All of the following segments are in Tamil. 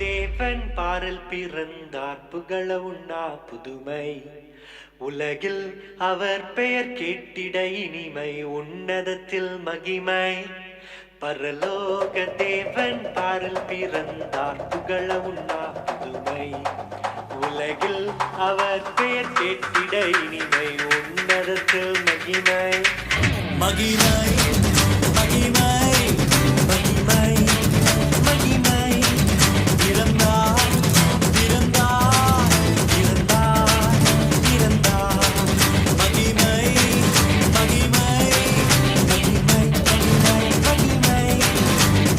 தேவன் பாரில் பிறந்தார் புகழ உண்ணா புதுமை உலகில் அவர் பெயர் கேட்டிட இனிமை உன்னதத்தில் மகிமை பரலோக தேவன் பாரில் பிறந்தார் புகழ உண்ணா புதுமை உலகில் அவர் பெயர் கேட்டிட இனிமை உன்னதத்தில் மகிமை மகிமை மகிமை மகிமை மகிமை பிறந்தார் பிறந்தார் பிறந்தார் பிறந்தார் மகிமை மகிமை மகிமை மகிமை மகிமை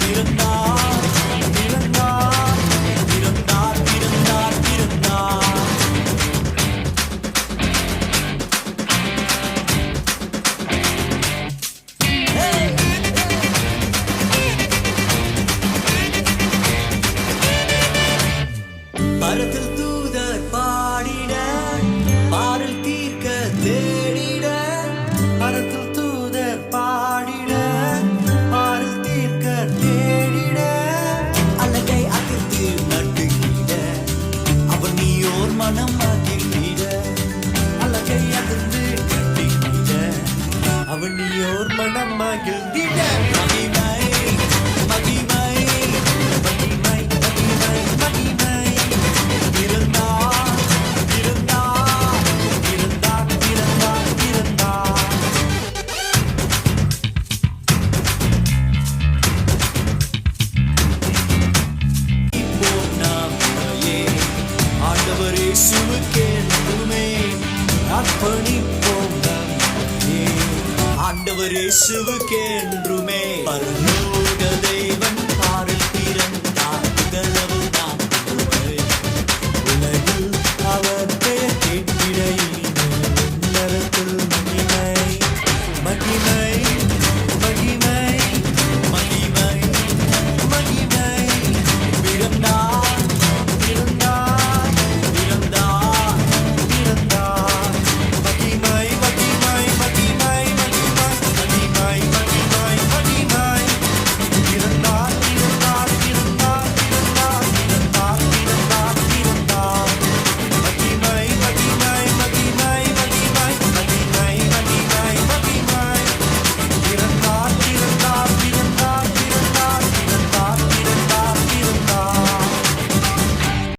பிறந்தார் பிறந்தார் பிறந்தார் பிறந்தார் பிறந்தார் மரத்தில் தூதர் பாடிட பாரில் தீர்க்க தேடிட மரத்தில் தூதர் பாடிட பாரில் தீர்க்க தேடிட அழகை அதிர்ந்து நட்டுகிட அவன் நீயோர் மனம் ஆகிட அழகை அதிர்ந்து நட்டுகிட அவன் நீயோர் மனம் ஆகிட மகிமை மகிமை மகிமை மகிமை மகிமை பிறந்தார் பிறந்தார் பிறந்தார் பிறந்தார் பிறந்தார் இப்போ நாமே ஆண்டவர் இயேசுவுக்கென்றுமே அர்ப்பணிப்போம் நம்மையே ஆண்டவர் இயேசுவுக்கென்றுமே